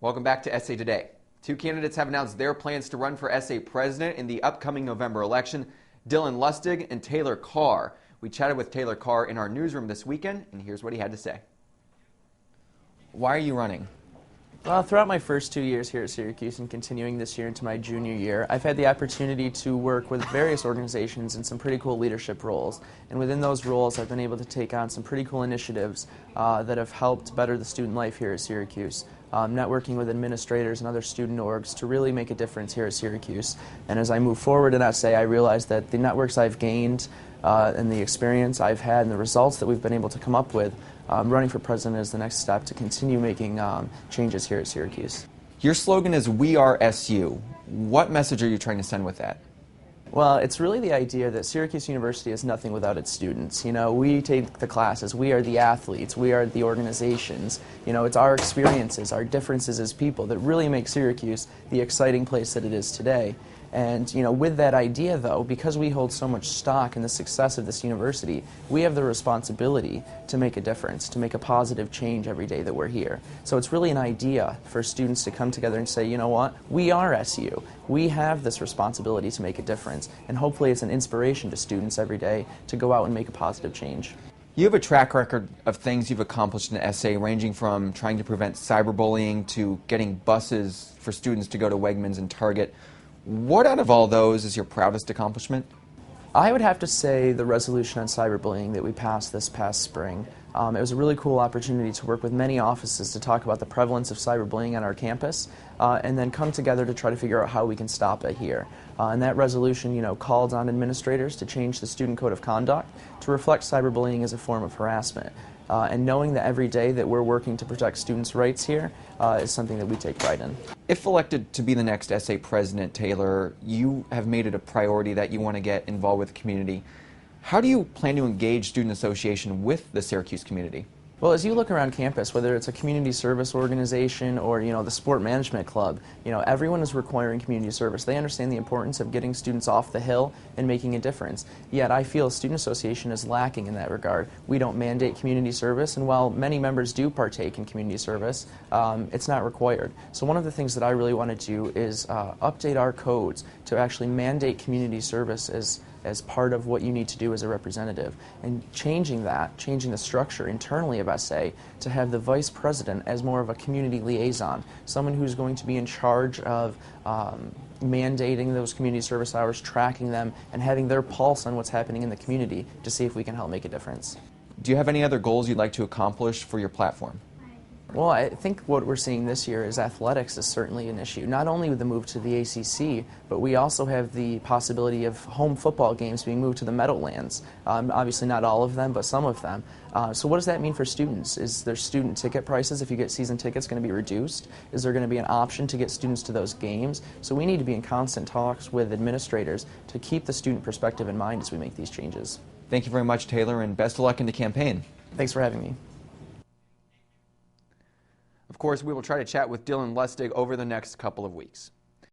Welcome back to SA Today. Two candidates have announced their plans to run for SA president in the upcoming November election, Dylan Lustig and Taylor Carr. We chatted with Taylor Carr in our newsroom this weekend, and here's what he had to say. Why are you running? Well, throughout my first 2 years here at Syracuse and continuing this year into my junior year, I've had the opportunity to work with various organizations in some pretty cool leadership roles. And within those roles, I've been able to take on some pretty cool initiatives that have helped better the student life here at Syracuse. Networking with administrators and other student orgs to really make a difference here at Syracuse. And as I move forward in SA, I realize that the networks I've gained and the experience I've had and the results that we've been able to come up with, running for president is the next step to continue making changes here at Syracuse. Your slogan is "We Are SU." What message are you trying to send with that? Well, it's really the idea that Syracuse University is nothing without its students. You know, we take the classes, we are the athletes, we are the organizations. You know, it's our experiences, our differences as people that really make Syracuse the exciting place that it is today. And, you know, with that idea, though, because we hold so much stock in the success of this university, we have the responsibility to make a difference, to make a positive change every day that we're here. So it's really an idea for students to come together and say, you know what, we are SU. We have this responsibility to make a difference. And hopefully it's an inspiration to students every day to go out and make a positive change. You have a track record of things you've accomplished in SA, ranging from trying to prevent cyberbullying to getting buses for students to go to Wegmans and Target. What out of all those is your proudest accomplishment? I would have to say the resolution on cyberbullying that we passed this past spring. It was a really cool opportunity to work with many offices to talk about the prevalence of cyberbullying on our campus and then come together to try to figure out how we can stop it here. And that resolution, you know, called on administrators to change the student code of conduct to reflect cyberbullying as a form of harassment. And knowing that every day that we're working to protect students' rights here is something that we take pride in. If elected to be the next SA president, Taylor, you have made it a priority that you want to get involved with the community. How do you plan to engage student association with the Syracuse community? Well, as you look around campus, whether it's a community service organization or, you know, the sport management club, you know, everyone is requiring community service. They understand the importance of getting students off the hill and making a difference. Yet I feel student association is lacking in that regard. We don't mandate community service, and while many members do partake in community service, it's not required. So one of the things that I really want to do is update our codes to actually mandate community service as part of what you need to do as a representative, and changing the structure internally of SA to have the vice president as more of a community liaison, someone who's going to be in charge of mandating those community service hours, tracking them, and having their pulse on what's happening in the community to see if we can help make a difference. Do you have any other goals you'd like to accomplish for your platform? Well, I think what we're seeing this year is athletics is certainly an issue. Not only with the move to the ACC, but we also have the possibility of home football games being moved to the Meadowlands. Obviously not all of them, but some of them. So what does that mean for students? Is their student ticket prices, if you get season tickets, going to be reduced? Is there going to be an option to get students to those games? So we need to be in constant talks with administrators to keep the student perspective in mind as we make these changes. Thank you very much, Taylor, and best of luck in the campaign. Thanks for having me. Of course, we will try to chat with Dylan Lustig over the next couple of weeks.